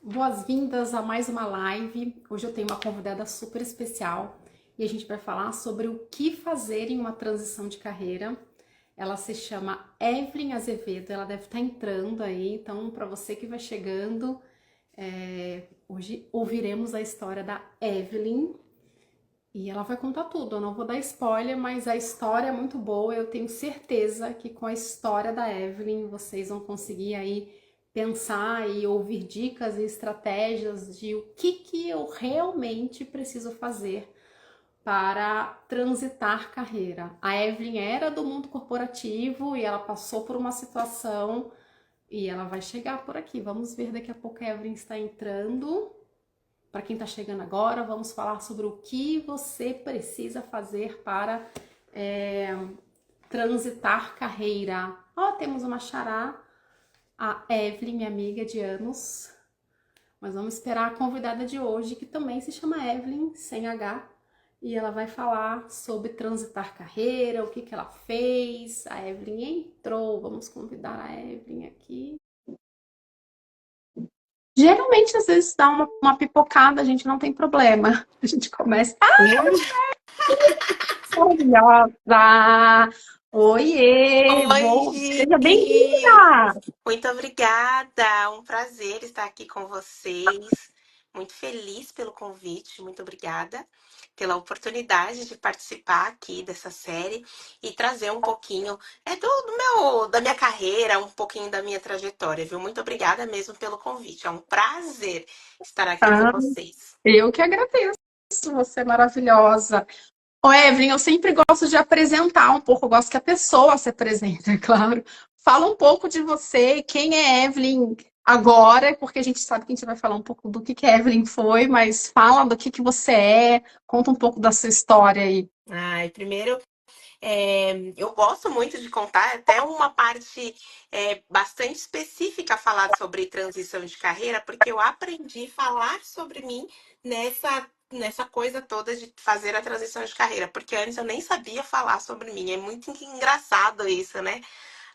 Boas-vindas a mais uma live. Hoje eu tenho uma convidada super especial e a gente vai falar sobre o que fazer em uma transição de carreira. Ela se chama Evelyn Azevedo, ela deve estar entrando aí, então para você que vai chegando, hoje ouviremos a história da Evelyn e ela vai contar tudo. Eu não vou dar spoiler, mas a história é muito boa. Eu tenho certeza que com a história da Evelyn vocês vão conseguir aí pensar e ouvir dicas e estratégias de o que eu realmente preciso fazer para transitar carreira. A Evelyn era do mundo corporativo e ela passou por uma situação e ela vai chegar por aqui. Vamos ver daqui a pouco a Evelyn está entrando. Para quem está chegando agora, vamos falar sobre o que você precisa fazer para transitar carreira. Ó, temos uma xará, a Evelyn, minha amiga de anos. Mas vamos esperar a convidada de hoje, que também se chama Evelyn, sem H. E ela vai falar sobre transitar carreira, o que ela fez. A Evelyn entrou, vamos convidar a Evelyn aqui. Geralmente, às vezes, dá uma pipocada, a gente não tem problema. A gente começa. Maravilhosa! Oiê! Oi, Seja Gi! bem-vinda! Muito obrigada. Um prazer estar aqui com vocês. Muito feliz pelo convite. Muito obrigada pela oportunidade de participar aqui dessa série e trazer um pouquinho da minha carreira, um pouquinho da minha trajetória, viu? Muito obrigada mesmo pelo convite. É um prazer estar aqui com Ah, vocês. eu que agradeço, você é maravilhosa. Ô, Evelyn, eu sempre gosto de apresentar um pouco, eu gosto que a pessoa se apresente, é claro. Fala um pouco de você, quem é Evelyn agora, porque a gente sabe que a gente vai falar um pouco do que a Evelyn foi, mas fala do que você é, conta um pouco da sua história aí. Ai, primeiro. Eu gosto muito de contar até uma parte bastante específica falar sobre transição de carreira, porque eu aprendi a falar sobre mim nessa coisa toda de fazer a transição de carreira, porque antes eu nem sabia falar sobre mim. É muito engraçado isso, né?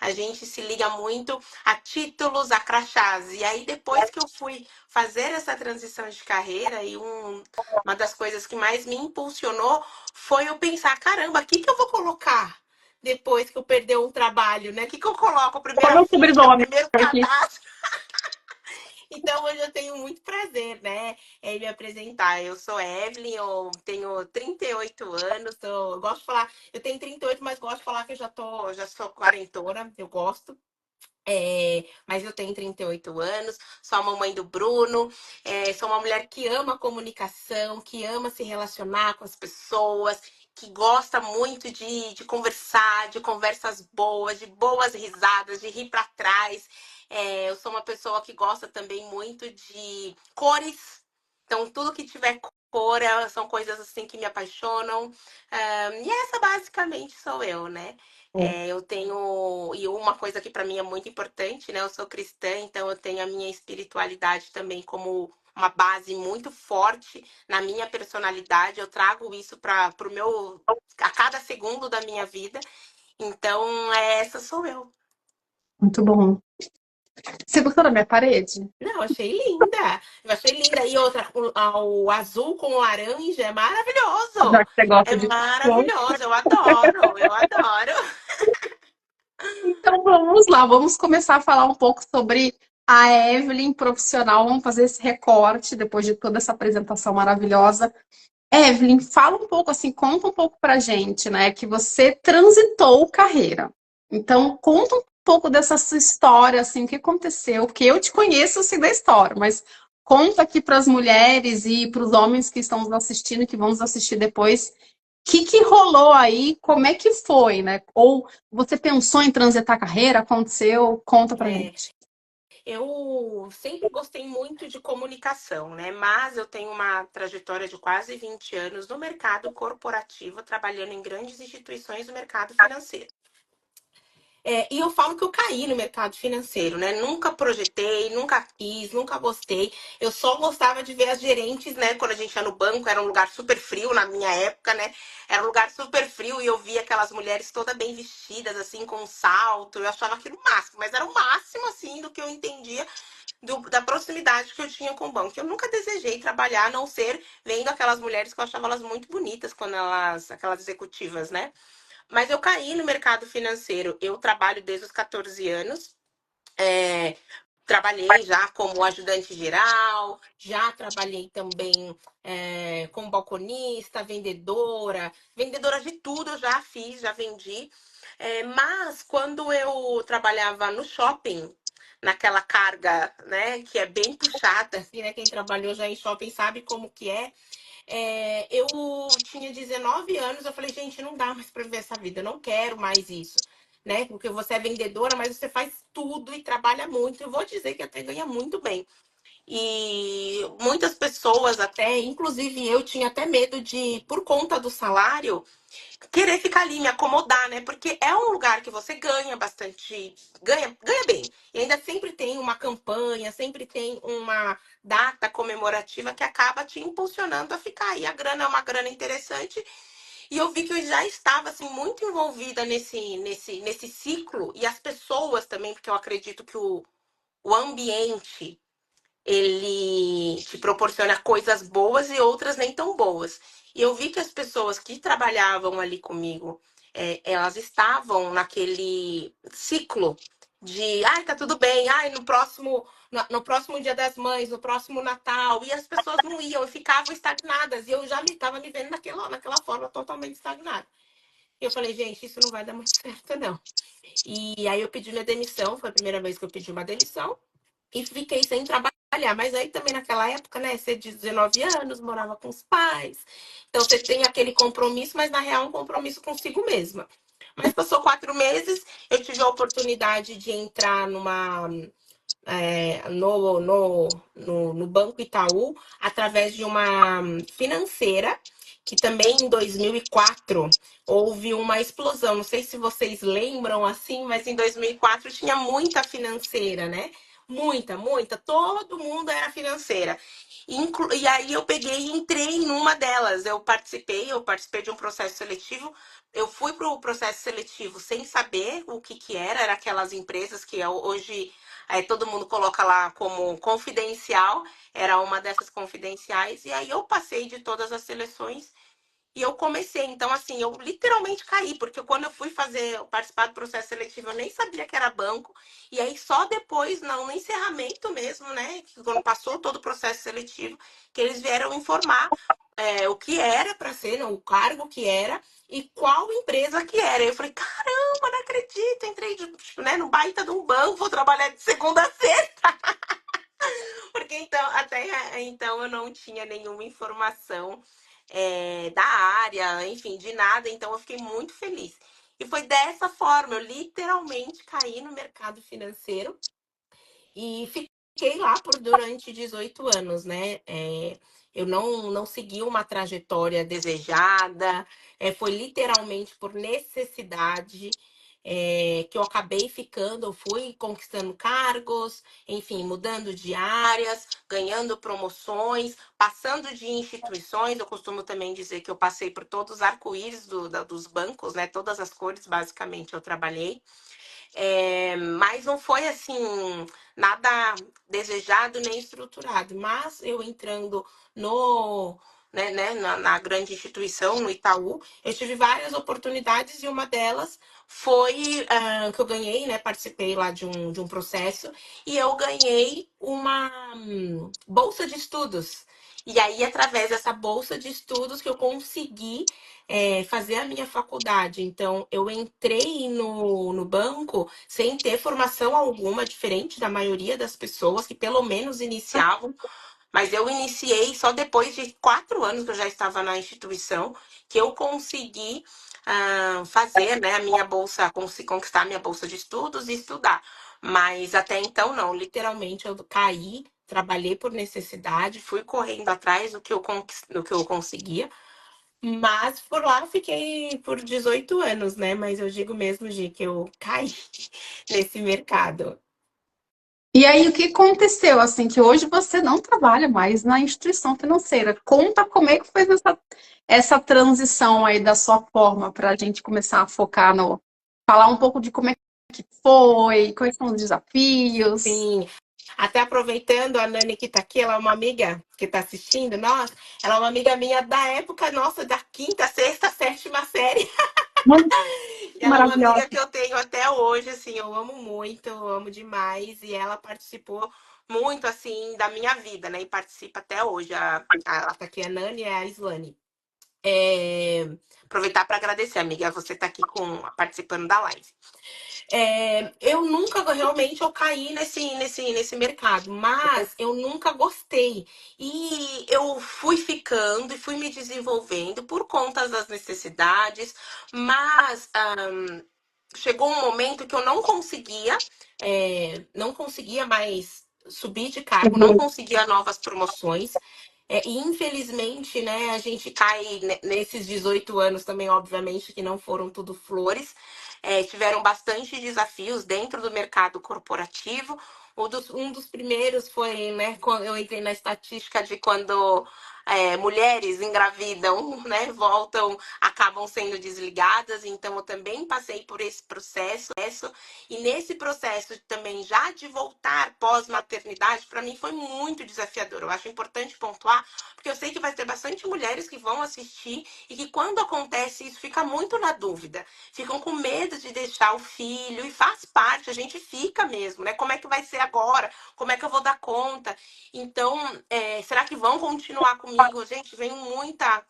A gente se liga muito a títulos, a crachás. E aí, depois que eu fui fazer essa transição de carreira, uma das coisas que mais me impulsionou foi eu pensar: caramba, o que eu vou colocar depois que eu perder um trabalho, né? O que eu coloco? Qual Primeira é o ficha, sobrenome primeiro aqui? cadastro. Então, hoje eu tenho muito prazer, né, em me apresentar. Eu sou Evelyn, eu tenho 38 anos, eu gosto de falar, eu tenho 38, mas gosto de falar que já sou quarentona, eu gosto. Mas eu tenho 38 anos, sou a mamãe do Bruno, sou uma mulher que ama comunicação, que ama se relacionar com as pessoas, que gosta muito de conversar, de conversas boas, de boas risadas, de rir para trás. Eu sou uma pessoa que gosta também muito de cores, então tudo que tiver cor são coisas assim que me apaixonam. E essa basicamente sou eu, né? Eu tenho, e uma coisa que para mim é muito importante, né? Eu sou cristã, então eu tenho a minha espiritualidade também como uma base muito forte na minha personalidade. Eu trago isso para o meu, a cada segundo da minha vida. Então, essa sou eu. Muito bom. Você gostou da minha parede? Não, eu achei linda. Eu achei linda. E outra, o azul com laranja é Já maravilhoso. que você gosta É de cor. maravilhoso. Eu adoro, eu adoro. Então vamos lá, vamos começar a falar um pouco sobre a Evelyn profissional. Vamos fazer esse recorte depois de toda essa apresentação maravilhosa. Evelyn, fala um pouco assim, conta um pouco pra gente, né, que você transitou carreira. Então, conta um pouco dessa sua história, assim, o que aconteceu, porque eu te conheço, assim, da história, mas conta aqui para as mulheres e para os homens que estão nos assistindo, que vão nos assistir depois, que rolou aí, como é que foi, né? Ou você pensou em transitar carreira, aconteceu? Conta pra É, gente. Eu sempre gostei muito de comunicação, né? Mas eu tenho uma trajetória de quase 20 anos no mercado corporativo, trabalhando em grandes instituições do mercado financeiro. E eu falo que eu caí no mercado financeiro, né? Nunca projetei, nunca quis, nunca gostei. Eu só gostava de ver as gerentes, né? Quando a gente ia no banco, era um lugar super frio na minha época, né? Era um lugar super frio e eu via aquelas mulheres todas bem vestidas, assim, com um salto. Eu achava aquilo o máximo, mas era o máximo, assim, do que eu entendia da proximidade que eu tinha com o banco. Eu nunca desejei trabalhar, a não ser vendo aquelas mulheres que eu achava elas muito bonitas, quando aquelas executivas, né? Mas eu caí no mercado financeiro. Eu trabalho desde os 14 anos. É, trabalhei já como ajudante geral, já trabalhei também como balconista, vendedora. Vendedora de tudo eu já fiz, já vendi. Mas quando eu trabalhava no shopping, naquela carga, né, que é bem puxada, assim, né? Quem trabalhou já em shopping sabe como que é. Eu tinha 19 anos, eu falei, gente, não dá mais para viver essa vida, eu não quero mais isso, né? Porque você é vendedora, mas você faz tudo e trabalha muito. Eu vou dizer que até ganha muito bem. E muitas pessoas até, inclusive eu, tinha até medo de, por conta do salário, querer ficar ali, me acomodar, né? Porque é um lugar que você ganha bastante, ganha bem. E ainda sempre tem uma campanha, sempre tem uma data comemorativa que acaba te impulsionando a ficar. E a grana é uma grana interessante. E eu vi que eu já estava assim muito envolvida nesse ciclo e as pessoas também, porque eu acredito que o ambiente ele te proporciona coisas boas e outras nem tão boas. E eu vi que as pessoas que trabalhavam ali comigo, elas estavam naquele ciclo de, ai, tá tudo bem, ai, no próximo Dia das Mães, no próximo Natal, e as pessoas não iam, e ficavam estagnadas, e eu já estava me vendo naquela forma totalmente estagnada. E eu falei, gente, isso não vai dar muito certo, não. E aí eu pedi minha demissão, foi a primeira vez que eu pedi uma demissão, e fiquei sem trabalhar. Mas aí também naquela época, né, você de 19 anos, morava com os pais. Então você tem aquele compromisso, mas na real é um compromisso consigo mesma. Mas passou 4 meses, eu tive a oportunidade de entrar no Banco Itaú através de uma financeira, que também em 2004 houve uma explosão. Não sei se vocês lembram assim, mas em 2004 tinha muita financeira, né? Muita, muita. Todo mundo era financeira. E aí eu peguei e entrei numa delas. Eu participei de um processo seletivo. Eu fui para o processo seletivo sem saber o que era. Era aquelas empresas que hoje todo mundo coloca lá como confidencial, era uma dessas confidenciais, e aí eu passei de todas as seleções e eu comecei. Então, assim, eu literalmente caí, porque quando eu fui participar do processo seletivo, eu nem sabia que era banco, e aí só depois, não, no encerramento mesmo, né, quando passou todo o processo seletivo, que eles vieram informar o que era para ser, né, o cargo que era e qual empresa que era. Eu falei, caramba, não acredito, entrei no baita de um banco, vou trabalhar de segunda a sexta. Porque então, até então eu não tinha nenhuma informação da área, enfim, de nada, então eu fiquei muito feliz. E foi dessa forma, eu literalmente caí no mercado financeiro e fiquei lá durante 18 anos, né? Eu não segui uma trajetória desejada, foi literalmente por necessidade que eu acabei ficando, eu fui conquistando cargos, enfim, mudando de áreas, ganhando promoções, passando de instituições. Eu costumo também dizer que eu passei por todos os arco-íris dos bancos, né? Todas as cores, basicamente, eu trabalhei. Mas não foi assim, nada desejado nem estruturado. Mas eu entrando na grande instituição, no Itaú, eu tive várias oportunidades e uma delas foi que eu ganhei, né? Participei lá de um processo e eu ganhei uma bolsa de estudos. E aí, através dessa bolsa de estudos, que eu consegui fazer a minha faculdade. Então, eu entrei no banco sem ter formação alguma, diferente da maioria das pessoas que pelo menos iniciavam. Mas eu iniciei só depois de 4 anos que eu já estava na instituição, que eu consegui fazer, né, a minha bolsa, conquistar a minha bolsa de estudos e estudar. Mas até então, não. Literalmente, eu caí, trabalhei por necessidade, fui correndo atrás do que eu conseguia. Mas por lá fiquei por 18 anos, né? Mas eu digo mesmo, Gi, que eu caí nesse mercado. E aí, o que aconteceu, assim, que hoje você não trabalha mais na instituição financeira? Conta como é que foi essa transição aí da sua forma para a gente começar a focar no... Falar um pouco de como é que foi, quais são os desafios. Sim, até aproveitando, a Nani que tá aqui, ela é uma amiga que tá assistindo, nós, ela é uma amiga minha da época, nossa, da quinta, sexta, sétima série. Muito E ela é uma amiga maravilhosa. que eu tenho até hoje, assim, eu amo muito, eu amo demais. E ela participou muito, assim, da minha vida, né? E participa até hoje. Ela tá aqui, a Nani e a Islane. É, aproveitar para agradecer, amiga, você tá aqui participando da live. Eu nunca realmente eu caí nesse mercado, mas eu nunca gostei. E eu fui ficando e fui me desenvolvendo por conta das necessidades, mas chegou um momento que eu não conseguia mais subir de cargo, não conseguia novas promoções. E infelizmente, né, a gente cai nesses 18 anos também, obviamente, que não foram tudo flores. Tiveram bastante desafios dentro do mercado corporativo. Um dos primeiros foi, né, quando eu entrei na estatística de quando mulheres engravidam, né, voltam, acabam sendo desligadas. Então, eu também passei por esse processo. E nesse processo também já de voltar pós-maternidade, para mim foi muito desafiador. Eu acho importante pontuar, porque eu sei que vai ter bastante mulheres que vão assistir e que quando acontece isso fica muito na dúvida. Ficam com medo de deixar o filho e faz parte, a gente fica mesmo, né? Como é que vai ser agora? Como é que eu vou dar conta? Então, será que vão continuar comigo? Gente, vem muita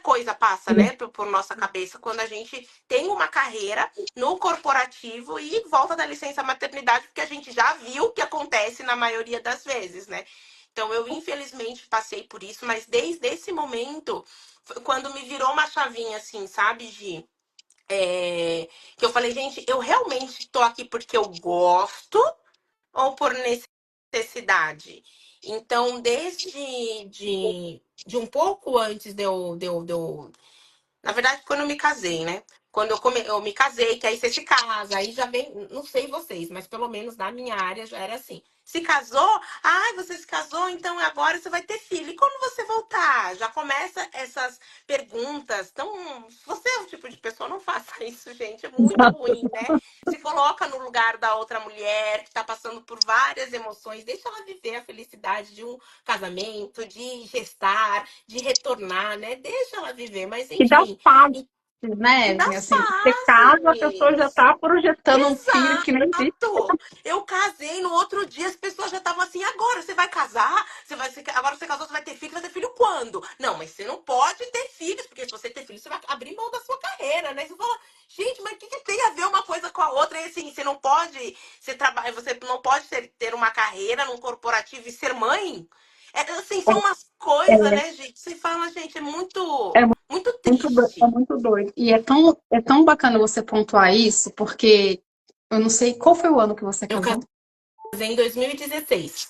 coisa passa, né, por nossa cabeça quando a gente tem uma carreira no corporativo e volta da licença maternidade, porque a gente já viu o que acontece na maioria das vezes, né? Então, eu infelizmente passei por isso, mas desde esse momento, foi quando me virou uma chavinha, assim, sabe, Gi? Que eu falei, gente, eu realmente tô aqui porque eu gosto ou por necessidade? Então, de um pouco antes na verdade, quando eu me casei, né? Quando eu me casei, que aí você se casa, aí já vem, não sei vocês, mas pelo menos na minha área já era assim. Se casou? Ai, você se casou, então agora você vai ter filho. E quando você voltar? Já começa essas perguntas. Então, se você é o tipo de pessoa, não faça isso, gente. É muito ruim, né? Se coloca no lugar da outra mulher que está passando por várias emoções. Deixa ela viver a felicidade de um casamento, de gestar, de retornar, né? Deixa ela viver, mas E das enfim, fases, e né? das Assim, você casa, a pessoa já fases. está projetando um filho que nem existe. Exato! Eu casei, no outro dia as pessoas já estavam assim, agora você vai casar? Agora você casou, você vai ter filho quando? Não, mas você não pode ter filhos, porque se você ter filho, você vai abrir mão da sua carreira, né? Você fala, gente, mas o que tem a ver uma coisa com a outra? E assim, você não pode você não pode ter uma carreira num corporativo e ser mãe? Assim, são umas coisas, É, né, gente? Você fala, gente, é muito, é muito é triste. muito doido. E é tão bacana você pontuar isso, porque eu não sei qual foi o ano que você Eu casou. casei em 2016.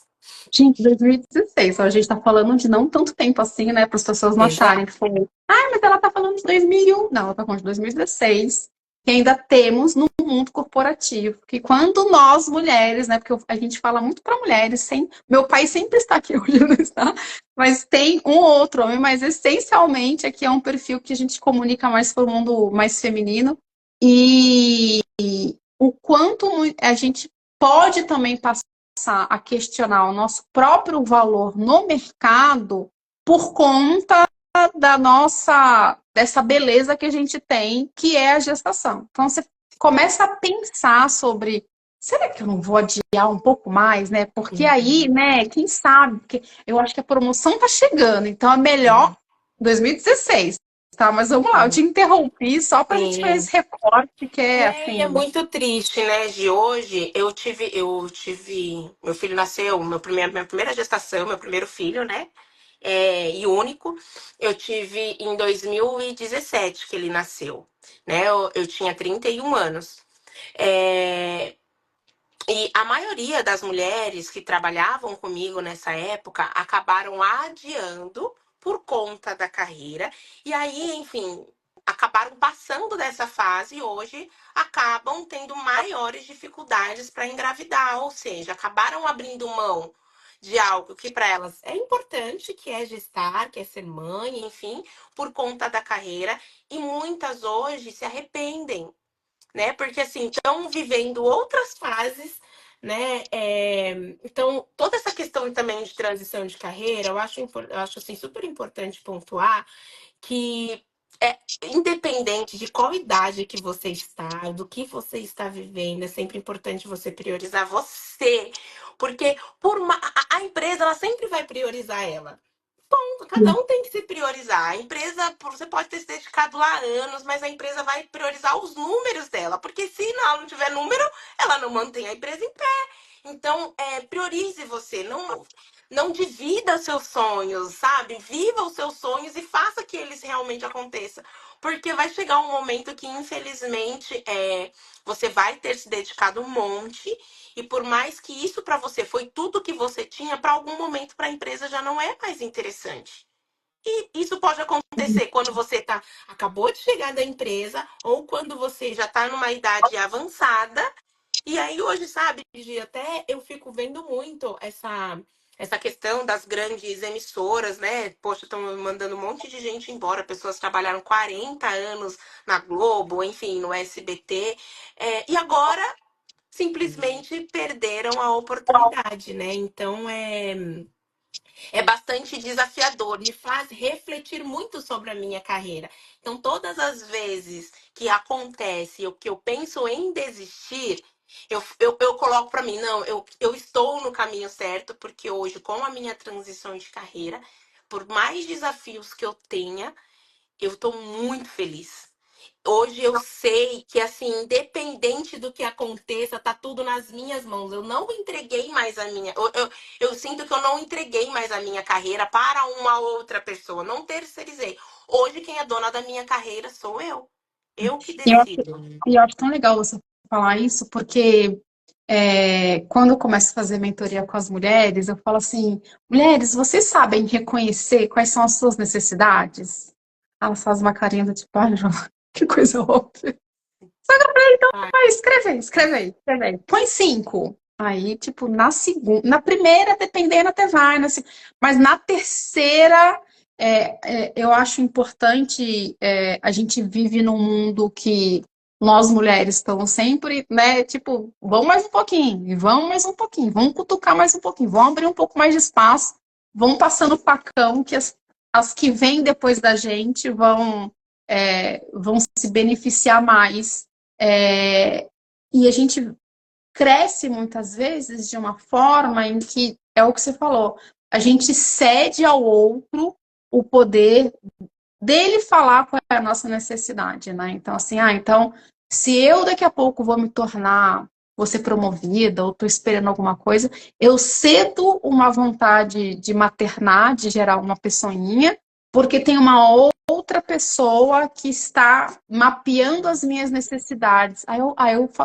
Gente, 2016, a gente tá falando de não tanto tempo assim, né, para as pessoas não acharem Exato. que foi. Ah, mas ela tá falando de 2001. Não, ela tá falando de 2016, que ainda temos no mundo corporativo, que quando nós mulheres, né, porque a gente fala muito para mulheres, sem, meu pai sempre está aqui, hoje não está, mas tem um ou outro homem, mas essencialmente aqui é um perfil que a gente comunica mais para o mundo mais feminino, e o quanto a gente pode também passar a questionar o nosso próprio valor no mercado por conta da nossa dessa beleza que a gente tem, que é a gestação. Então você começa a pensar sobre, será que eu não vou adiar um pouco mais, né? Porque aí, Uhum. né, quem sabe, porque eu acho que a promoção tá chegando, então é melhor É, 2016. Tá, mas vamos lá, eu te interrompi só para a gente fazer sim. esse recorte que é E é assim. muito triste, né? De hoje, meu filho nasceu, minha primeira gestação, meu primeiro filho, né? E único. Eu tive em 2017 que ele nasceu, né? Eu tinha 31 anos. É, e a maioria das mulheres que trabalhavam comigo nessa época acabaram adiando por conta da carreira. E aí, enfim, acabaram passando dessa fase e hoje acabam tendo maiores dificuldades para engravidar, ou seja, acabaram abrindo mão de algo que para elas é importante, que é gestar, que é ser mãe, enfim, por conta da carreira, e muitas hoje se arrependem, né? Porque assim, estão vivendo outras fases, né? Então, toda essa questão também de transição de carreira, eu acho assim, super importante pontuar que é independente de qual idade que você está, do que você está vivendo, é sempre importante você priorizar você, porque a empresa ela sempre vai priorizar ela. Cada um tem que se priorizar. A empresa, você pode ter se dedicado lá anos, mas a empresa vai priorizar os números dela, porque se ela não tiver número, ela não mantém a empresa em pé. Então, priorize você, não divida os seus sonhos, sabe? Viva os seus sonhos e faça que eles realmente aconteçam. Porque vai chegar um momento que, infelizmente, você vai ter se dedicado um monte, e por mais que isso para você foi tudo que você tinha, para algum momento para a empresa já não é mais interessante. E isso pode acontecer quando você acabou de chegar da empresa ou quando você já está numa idade avançada. E aí hoje, sabe, Gi, até eu fico vendo muito essa questão das grandes emissoras, né? Poxa, estão mandando um monte de gente embora. Pessoas trabalharam 40 anos na Globo, enfim, no SBT. E agora simplesmente perderam a oportunidade, né? Então é bastante desafiador, me faz refletir muito sobre a minha carreira. Então, todas as vezes que acontece o que eu penso em desistir, eu coloco para mim, não, eu estou no caminho certo, porque hoje, com a minha transição de carreira, por mais desafios que eu tenha, eu estou muito feliz. Hoje eu sei que, assim, independente do que aconteça, tá tudo nas minhas mãos. Eu não entreguei mais a minha. Eu sinto que eu não entreguei mais a minha carreira para uma outra pessoa. Não terceirizei. Hoje, quem é dona da minha carreira sou eu. Eu que E eu, decido. e eu acho tão legal você falar isso, porque quando eu começo a fazer mentoria com as mulheres, eu falo assim, mulheres, vocês sabem reconhecer quais são as suas necessidades? Elas fazem uma carinha do tipo, ai, João, que coisa óbvia. Ai, Ah, escreve aí. Põe 5. Aí, tipo, na segunda, na primeira, dependendo, até vai, mas na terceira, eu acho importante, a gente vive num mundo que nós mulheres estamos sempre, né, tipo, vamos mais um pouquinho, e vamos mais um pouquinho, vamos cutucar mais um pouquinho, vamos abrir um pouco mais de espaço, vamos passando o facão que as que vêm depois da gente vão se beneficiar mais. E a gente cresce muitas vezes de uma forma em que é o que você falou, a gente cede ao outro o poder dele falar qual é a nossa necessidade, né? Então, assim, então, se eu daqui a pouco vou ser promovida, ou estou esperando alguma coisa, eu cedo uma vontade de maternar, de gerar uma pessoinha, porque tem uma outra pessoa que está mapeando as minhas necessidades. Aí eu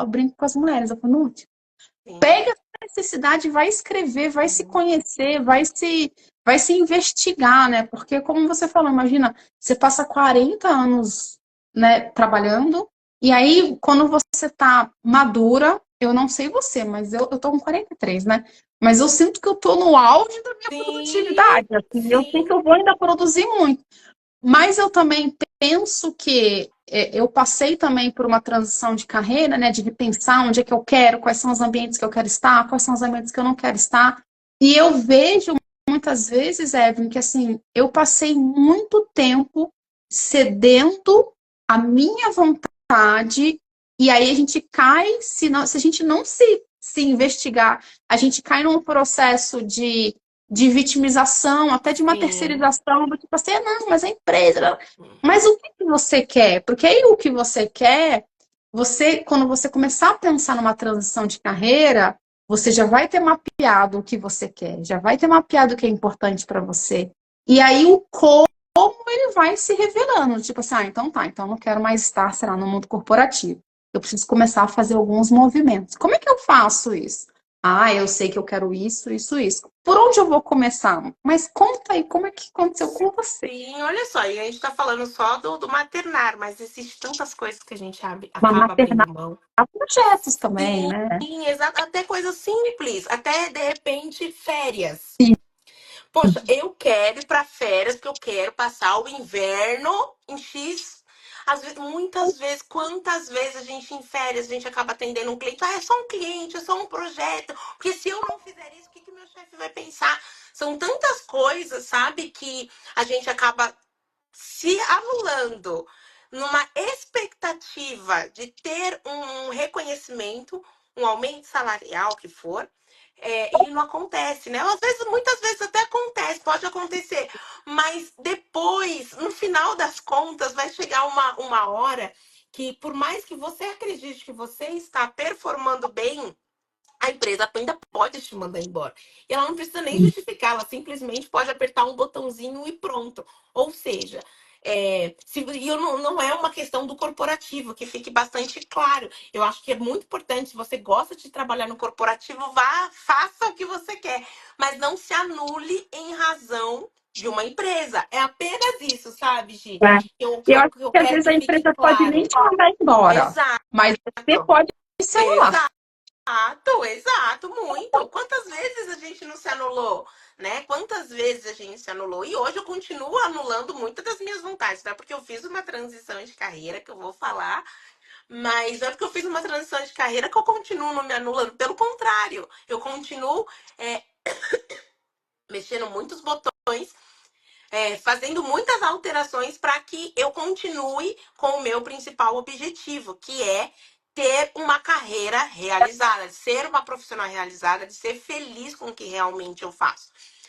brinco com as mulheres, eu falo, não, sim. pega essa necessidade, vai escrever, vai se conhecer, vai se investigar, né? Porque, como você falou, imagina, você passa 40 anos, né, trabalhando, e aí, quando você tá madura, eu não sei você, mas eu tô com 43, né? Mas eu sinto que eu tô no auge da minha Sim, produtividade, assim, eu sei sim, que eu vou ainda produzir muito. Mas eu também penso que eu passei também por uma transição de carreira, né, de repensar onde é que eu quero, quais são os ambientes que eu quero estar, quais são os ambientes que eu não quero estar. E eu vejo muitas vezes, Evelyn, que assim, eu passei muito tempo cedendo a minha vontade, e aí a gente cai, se a gente não se investigar, a gente cai num processo de vitimização, até de uma sim. terceirização, do tipo assim, não, mas a empresa. Mas o que você quer? Porque aí o que você quer, quando você começar a pensar numa transição de carreira, você já vai ter mapeado o que você quer, já vai ter mapeado o que é importante para você. E aí o como ele vai se revelando, tipo assim, então tá, então eu não quero mais estar, será, no mundo corporativo. Eu preciso começar a fazer alguns movimentos. Como é que eu faço isso? Ah, eu sei que eu quero isso, isso, isso. Por onde eu vou começar? Mas conta aí, como é que aconteceu com você? Sim, olha só, e a gente tá falando só do maternar, mas existem tantas coisas que a gente Uma acaba maternidade, abrindo mão. projetos também, Sim, né? exato, até coisas simples, até de repente férias. Sim. Poxa, eu quero ir para férias porque eu quero passar o inverno em X. Às vezes, muitas vezes, quantas vezes a gente em férias, a gente acaba atendendo um cliente, é só um cliente, é só um projeto, porque se eu não fizer isso, o que meu chefe vai pensar? São tantas coisas, sabe, que a gente acaba se anulando numa expectativa de ter um reconhecimento, um aumento salarial que for, e não acontece, né? Às vezes, muitas vezes até acontece, pode acontecer, mas depois, no final das contas, vai chegar uma hora que, por mais que você acredite que você está performando bem, a empresa ainda pode te mandar embora. E ela não precisa nem justificar, ela simplesmente pode apertar um botãozinho e pronto. Ou seja, e não é uma questão do corporativo, que fique bastante claro. Eu acho que é muito importante, se você gosta de trabalhar no corporativo, vá, faça o que você quer, mas não se anule em razão de uma empresa. É apenas isso, sabe, Gi? É. Eu acho Eu que às quero vezes que a fique empresa pode nem claro. te mandar embora, Exato, mas você pode se anular. exato, exato, muito. Quantas vezes a gente não se anulou, né? Quantas vezes a gente se anulou? E hoje eu continuo anulando muitas das minhas vontades, não é porque eu fiz uma transição de carreira que eu vou falar, mas não é porque eu fiz uma transição de carreira que eu continuo não me anulando. Pelo contrário, eu continuo é, mexendo muitos botões, fazendo muitas alterações para que eu continue com o meu principal objetivo, que é ter uma carreira realizada, ser uma profissional realizada, de ser feliz com o que realmente eu faço.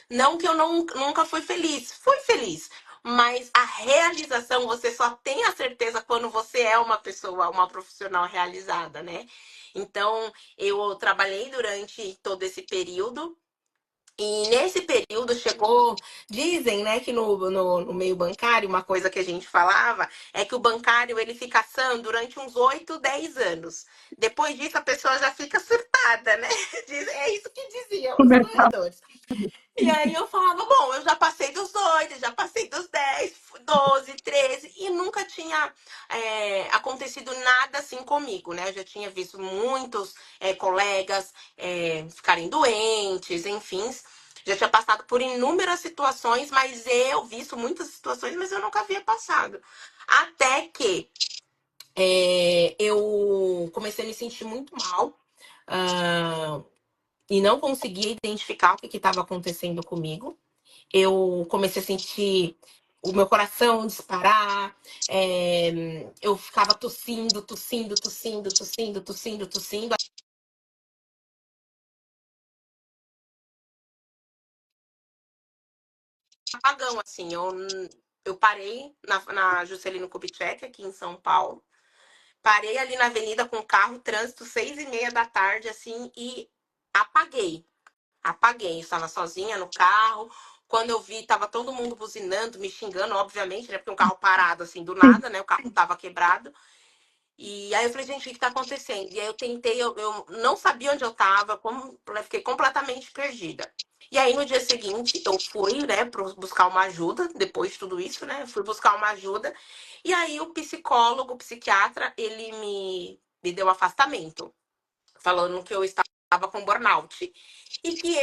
Não que eu nunca fui feliz, mas a realização você só tem a certeza quando você é uma pessoa, uma profissional realizada, né? Então, eu trabalhei durante todo esse período e nesse período chegou, dizem, né, que no meio bancário, uma coisa que a gente falava é que o bancário ele fica sã durante uns 8, 10 anos. Depois disso, a pessoa já fica surtada, né? É isso que diziam O os mercado. corretores. E aí eu falava, bom, eu já passei dos 8, já passei dos 10, 12, 13, e nunca tinha acontecido nada assim comigo, né? Eu já tinha visto muitos colegas ficarem doentes, enfim. Já tinha passado por inúmeras situações, mas eu visto muitas situações, mas eu nunca havia passado. Até que eu comecei a me sentir muito mal. ah, e não conseguia identificar o que estava acontecendo comigo. Eu comecei a sentir o meu coração disparar, eu ficava tossindo, tossindo, tossindo, tossindo, tossindo, tossindo. Apagão, assim, eu parei na Juscelino Kubitschek, aqui em São Paulo. Parei ali na avenida com o carro, trânsito, 6:30 da tarde, assim, e apaguei. Apaguei, estava sozinha no carro. Quando eu vi, tava todo mundo buzinando, me xingando, obviamente, né? Porque um carro parado, assim, do nada, né? O carro tava quebrado. E aí eu falei, gente, o que tá acontecendo? E aí eu tentei, eu não sabia onde eu tava, fiquei completamente perdida. E aí no dia seguinte eu fui, né, buscar uma ajuda, depois de tudo isso, né? Fui buscar uma ajuda. E aí o psicólogo, o psiquiatra, ele me deu afastamento, falando que eu estava com burnout. E que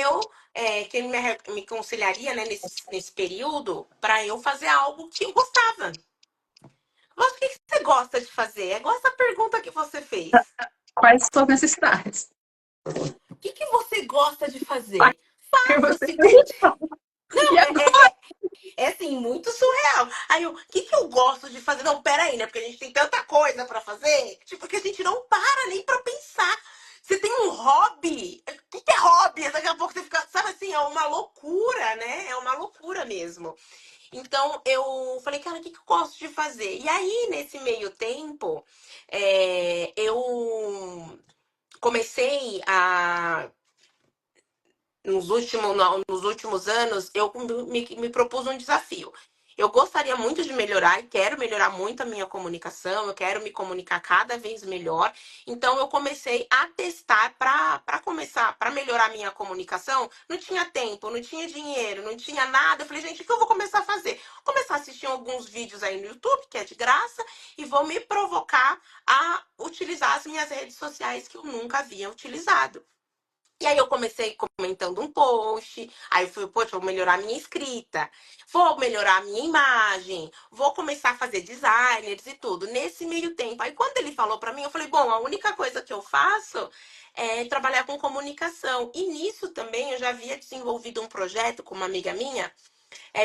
ele me conciliaria, né, nesse período, para eu fazer algo que eu gostava. Mas o que você gosta de fazer? É igual essa pergunta que você fez. Quais suas necessidades? O que você gosta de Vai fazer? que Faça, você se dedique. e Não, agora? é assim, muito surreal. Aí o que eu gosto de fazer? Não, peraí, né? Porque a gente tem tanta coisa pra fazer. Tipo, que a gente não para nem pra pensar. Você tem um hobby? O que é hobby? Daqui a pouco você fica, sabe assim, é uma loucura, né? É uma loucura mesmo. Então eu falei, cara, o que eu gosto de fazer? E aí, nesse meio tempo, eu comecei a nos últimos anos, eu me propus um desafio. eu gostaria muito de melhorar e quero melhorar muito a minha comunicação, eu quero me comunicar cada vez melhor. Então eu comecei a testar para começar, para melhorar a minha comunicação. Não tinha tempo, não tinha dinheiro, não tinha nada. Eu falei, gente, o que eu vou começar a fazer? Vou começar a assistir alguns vídeos aí no YouTube, que é de graça, e vou me provocar a utilizar as minhas redes sociais que eu nunca havia utilizado. E aí eu comecei comentando um post, aí eu fui, poxa, vou melhorar a minha escrita, vou melhorar a minha imagem, vou começar a fazer designers e tudo. Nesse meio tempo, aí quando ele falou pra mim, eu falei, bom, a única coisa que eu faço é trabalhar com comunicação. E nisso também eu já havia desenvolvido um projeto com uma amiga minha,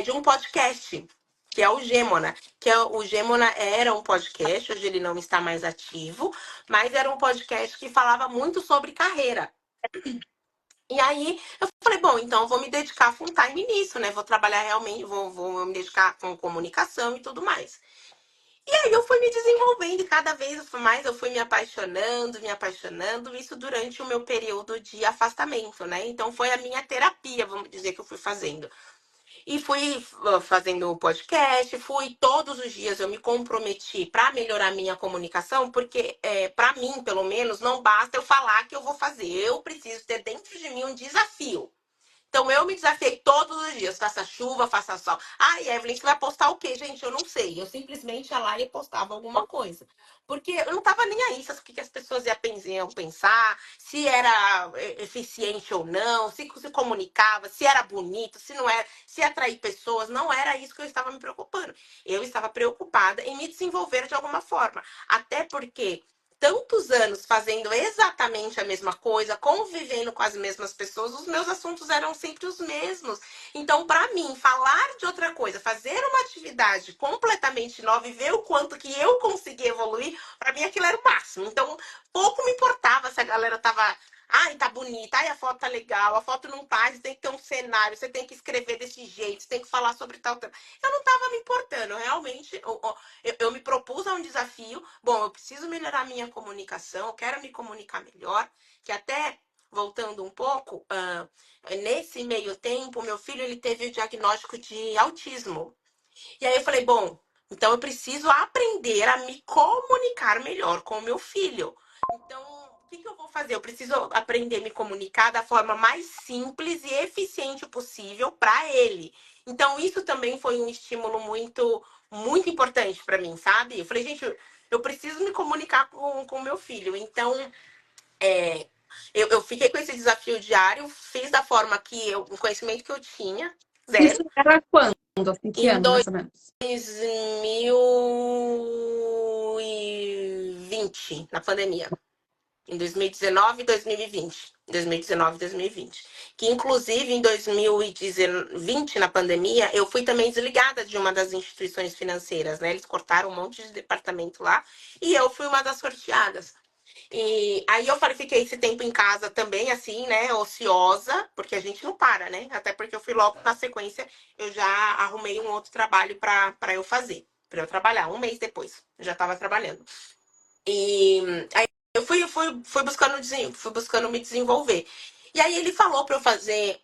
de um podcast, que é o Gêmona. O Gêmona era um podcast, hoje ele não está mais ativo, mas era um podcast que falava muito sobre carreira. E aí eu falei, bom, então eu vou me dedicar full time nisso, né? Vou trabalhar realmente, vou me dedicar com comunicação e tudo mais. E aí eu fui me desenvolvendo e cada vez mais eu fui me apaixonando, isso durante o meu período de afastamento, né? Então foi a minha terapia, vamos dizer, que eu fui fazendo. E fui fazendo o podcast, fui todos os dias eu me comprometi para melhorar minha comunicação, porque para mim, pelo menos, não basta eu falar que eu vou fazer. Eu preciso ter dentro de mim um desafio. Então eu me desafiei todos os dias, faça chuva, faça sol. Ai, Evelyn, você vai postar o quê? Gente, eu não sei. Eu simplesmente ia lá e postava alguma coisa. Porque eu não tava nem aí o que as pessoas iam pensar, se era eficiente ou não, se comunicava, se era bonito, se não era, se atrair pessoas. Não era isso que eu estava me preocupando. Eu estava preocupada em me desenvolver de alguma forma. Até porque tantos anos fazendo exatamente a mesma coisa, convivendo com as mesmas pessoas, os meus assuntos eram sempre os mesmos. Então, para mim, falar de outra coisa, fazer uma atividade completamente nova e ver o quanto que eu consegui evoluir, para mim aquilo era o máximo. Então, pouco me importava se a galera tava. Ai, tá bonita, ai, a foto tá legal, a foto não tá, você tem que ter um cenário, você tem que escrever desse jeito, você tem que falar sobre tal. Eu não tava me importando, realmente. Eu me propus a um desafio. Bom, eu preciso melhorar minha comunicação, eu quero me comunicar melhor. Que até, voltando um pouco, nesse meio tempo, meu filho ele teve o diagnóstico de autismo. E aí eu falei, bom, então eu preciso aprender a me comunicar melhor com o meu filho. Então, o que eu vou fazer? Eu preciso aprender a me comunicar da forma mais simples e eficiente possível para ele. Então, isso também foi um estímulo muito importante para mim, sabe? Eu falei, gente, eu preciso me comunicar com o meu filho. Então, é, eu fiquei com esse desafio diário, fiz da forma que o conhecimento que eu tinha, Isso zero. era quando? Assim, que Em ano, mais ou menos? 2020, na pandemia. Em 2019 e 2020. 2019 e 2020. Que, inclusive, em 2020, na pandemia, eu fui também desligada de uma das instituições financeiras, né? Eles cortaram um monte de departamento lá e eu fui uma das sorteadas. E aí eu falei, fiquei esse tempo em casa também, assim, né, ociosa, porque a gente não para, né? Até porque eu fui logo na sequência, eu já arrumei um outro trabalho para eu fazer, para eu trabalhar. Um mês depois, eu já estava trabalhando. E aí eu fui buscando me desenvolver. E aí ele falou para eu fazer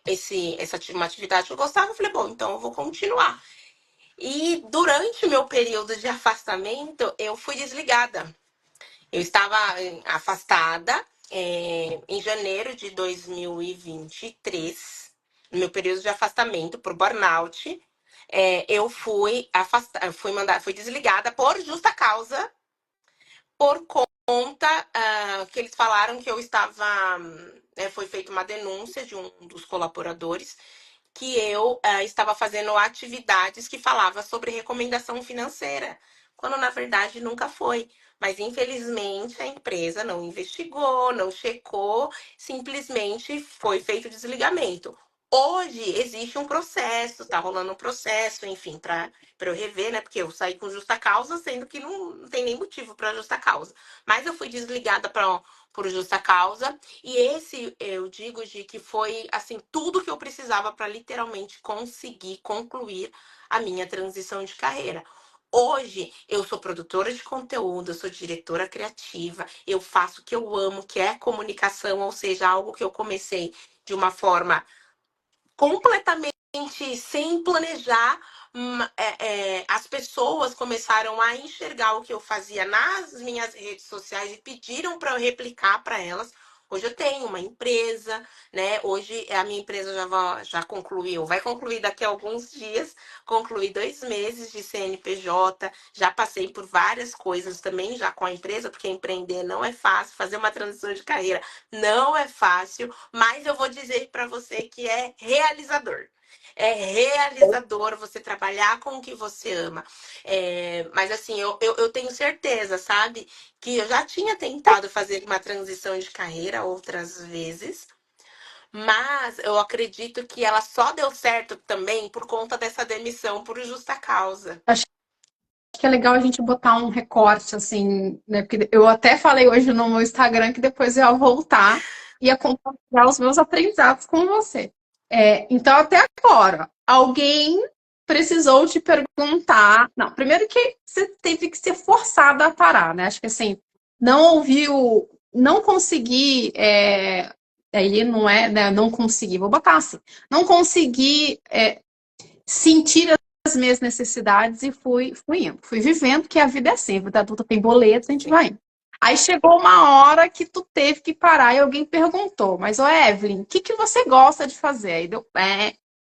uma atividade que eu gostava, eu falei, bom, então eu vou continuar. E durante o meu período de afastamento, eu fui desligada. Eu estava afastada em janeiro de 2023, no meu período de afastamento por burnout. Eu fui afastada, fui desligada por justa causa, por conta que eles falaram que eu estava. Foi feita uma denúncia de um dos colaboradores que eu estava fazendo atividades que falava sobre recomendação financeira, quando na verdade nunca foi. Mas infelizmente a empresa não investigou, não checou, simplesmente foi feito o desligamento. Hoje existe um processo, tá rolando um processo, enfim, para eu rever, né? Porque eu saí com justa causa, sendo que não tem nem motivo para justa causa. Mas eu fui desligada por justa causa e esse, eu digo, de que foi, assim, tudo que eu precisava para literalmente conseguir concluir a minha transição de carreira. Hoje, eu sou produtora de conteúdo, eu sou diretora criativa, eu faço o que eu amo, que é comunicação, ou seja, algo que eu comecei de uma forma completamente sem planejar, as pessoas começaram a enxergar o que eu fazia nas minhas redes sociais e pediram para eu replicar para elas. Hoje eu tenho uma empresa, né? Hoje a minha empresa já concluiu, vai concluir daqui a alguns dias, concluí 2 meses de CNPJ, já passei por várias coisas também já com a empresa, porque empreender não é fácil, fazer uma transição de carreira não é fácil, mas eu vou dizer para você que é realizador. É realizador você trabalhar com o que você ama. Mas assim, eu tenho certeza, sabe? Que eu já tinha tentado fazer uma transição de carreira outras vezes, mas eu acredito que ela só deu certo também por conta dessa demissão por justa causa. Acho que é legal a gente botar um recorte, assim, né? Porque eu até falei hoje no meu Instagram que depois eu ia voltar e ia compartilhar os meus aprendizados com você. Então, até agora, alguém precisou te perguntar. Não, primeiro que você teve que ser forçada a parar, né? Acho que assim, não ouviu, não consegui. Aí não é, né? Não consegui, vou botar assim, não consegui sentir as minhas necessidades e fui indo. Fui vivendo, que a vida é assim, a vida adulta tem boletos, a gente Sim. vai indo. Aí chegou uma hora que tu teve que parar e alguém perguntou, mas ô Evelyn, o que você gosta de fazer? Aí deu,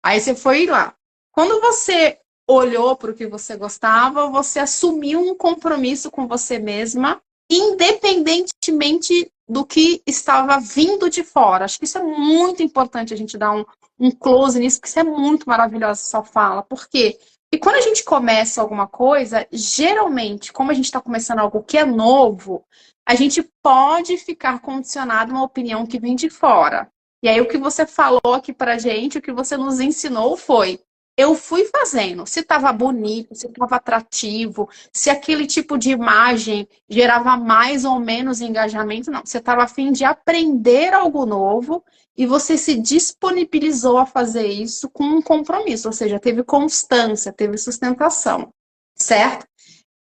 Aí você foi lá. Quando você olhou para o que você gostava, você assumiu um compromisso com você mesma, independentemente do que estava vindo de fora. Acho que isso é muito importante a gente dar um close nisso, porque isso é muito maravilhosa essa sua fala. Por quê? E quando a gente começa alguma coisa, geralmente, como a gente está começando algo que é novo, a gente pode ficar condicionado a uma opinião que vem de fora. E aí o que você falou aqui pra gente, o que você nos ensinou foi: eu fui fazendo, se estava bonito, se estava atrativo, se aquele tipo de imagem gerava mais ou menos engajamento, não. Você estava a fim de aprender algo novo e você se disponibilizou a fazer isso com um compromisso, ou seja, teve constância, teve sustentação, certo?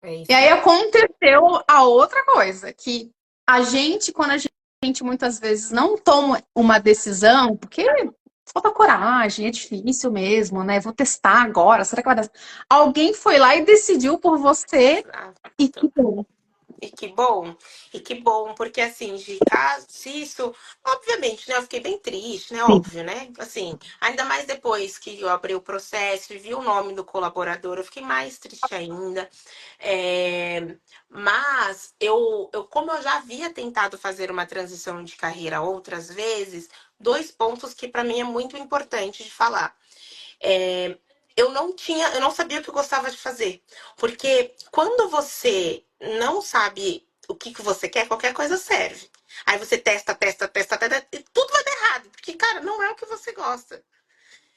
É E isso aí aí. aconteceu a outra coisa, que a gente, quando a gente muitas vezes não toma uma decisão, porque falta coragem, é difícil mesmo, né? Vou testar agora, será que vai dar? Alguém foi lá e decidiu por você e que Exato. bom. E que bom, porque assim, de caso, se isso, obviamente, né, eu fiquei bem triste, né, Sim. óbvio, né, assim, ainda mais depois que eu abri o processo e vi o nome do colaborador, eu fiquei mais triste ainda. Mas como eu já havia tentado fazer uma transição de carreira outras vezes, 2 pontos que para mim é muito importante de falar. É, eu não sabia o que eu gostava de fazer. Porque quando você não sabe o que você quer, qualquer coisa serve. Aí você testa, testa, testa, testa, e tudo vai dar errado. Porque, cara, não é o que você gosta.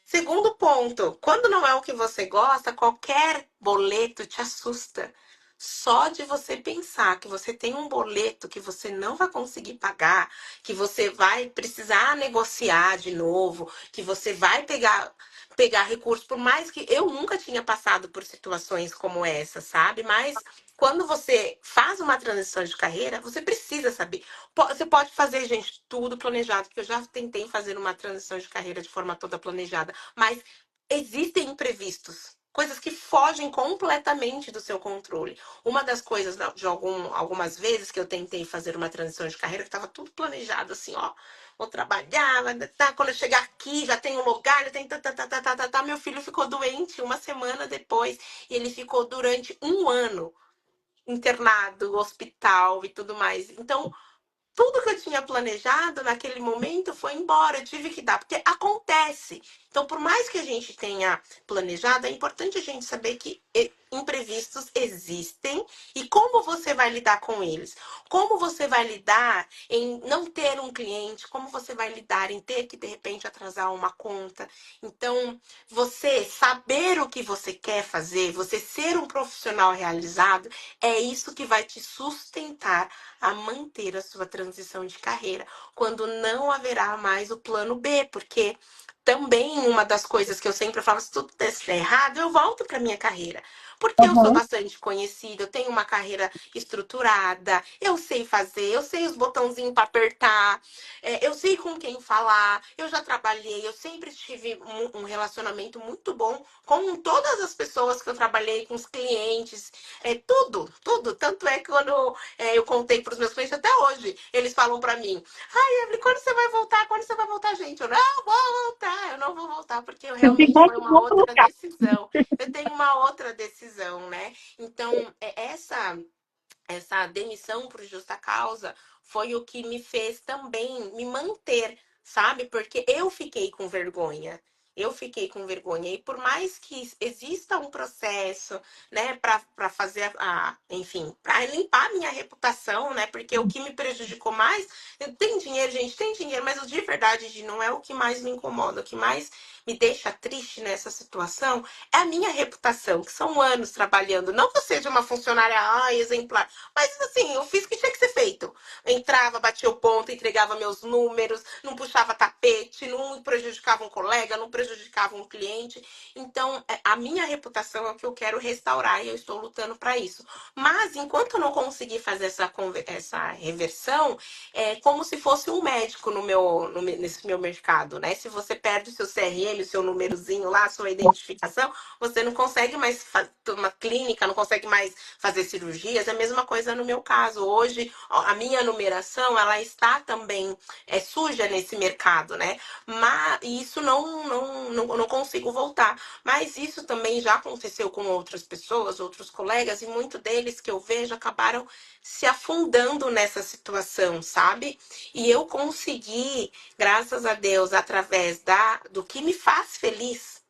Segundo ponto, quando não é o que você gosta, qualquer boleto te assusta. Só de você pensar que você tem um boleto que você não vai conseguir pagar, que você vai precisar negociar de novo, que você vai pegar recursos, por mais que eu nunca tinha passado por situações como essa, sabe? Mas quando você faz uma transição de carreira, você precisa saber. Você pode fazer, gente, tudo planejado, porque eu já tentei fazer uma transição de carreira de forma toda planejada, mas existem imprevistos. Coisas que fogem completamente do seu controle. Uma das coisas de algumas vezes que eu tentei fazer uma transição de carreira, que estava tudo planejado assim, ó. Vou trabalhar, quando eu chegar aqui, já tenho um lugar, já tem Meu filho ficou doente uma semana depois e ele ficou durante um ano internado, hospital e tudo mais. Então, tudo que eu tinha planejado naquele momento foi embora, eu tive que dar, porque acontece. Então, por mais que a gente tenha planejado, é importante a gente saber que imprevistos existem e como você vai lidar com eles. Como você vai lidar em não ter um cliente, como você vai lidar em ter que, de repente, atrasar uma conta. Então, você saber o que você quer fazer, você ser um profissional realizado, é isso que vai te sustentar a manter a sua transição de carreira, quando não haverá mais o plano B, porque também uma das coisas que eu sempre falo, se tudo der errado, eu volto para minha carreira. Porque eu sou Aham. bastante conhecida, eu tenho uma carreira estruturada, eu sei fazer, eu sei os botãozinhos para apertar, eu sei com quem falar, eu já trabalhei, eu sempre tive um relacionamento muito bom com todas as pessoas que eu trabalhei, com os clientes, tudo, tudo. Tanto é que quando eu contei para os meus clientes até hoje, eles falam para mim: ai, Evelyn, quando você vai voltar? Quando você vai voltar, gente? Eu não vou voltar, eu não vou voltar, porque eu Você realmente ficou foi em uma outro outra lugar. decisão. Eu tenho uma outra decisão, né? Então, essa demissão por justa causa foi o que me fez também me manter, sabe? Porque eu fiquei com vergonha. Eu fiquei com vergonha. E por mais que exista um processo, né, para fazer enfim, para limpar a minha reputação, né? Porque o que me prejudicou mais, tem dinheiro, gente, tem dinheiro, mas o de verdade não é o que mais me incomoda. O que mais me deixa triste nessa situação é a minha reputação, que são anos trabalhando. Não que eu seja uma funcionária exemplar, mas assim, eu fiz o que tinha que ser feito. Entrava, batia o ponto, entregava meus números, não puxava tapete, não prejudicava um colega, não prejudicava um cliente. Então, a minha reputação é o que eu quero restaurar e eu estou lutando para isso. Mas, enquanto eu não conseguir fazer essa reversão, é como se fosse um médico nesse meu mercado, né? Se você perde o seu CRM, o seu númerozinho lá, a sua identificação, você não consegue mais fazer uma clínica, não consegue mais fazer cirurgias. É a mesma coisa no meu caso. Hoje, a minha numeração, ela está também suja nesse mercado, né? Mas isso não consigo voltar. Mas isso também já aconteceu com outras pessoas, outros colegas, e muitos deles que eu vejo acabaram se afundando nessa situação, sabe? E eu consegui, graças a Deus, através do que me faz feliz,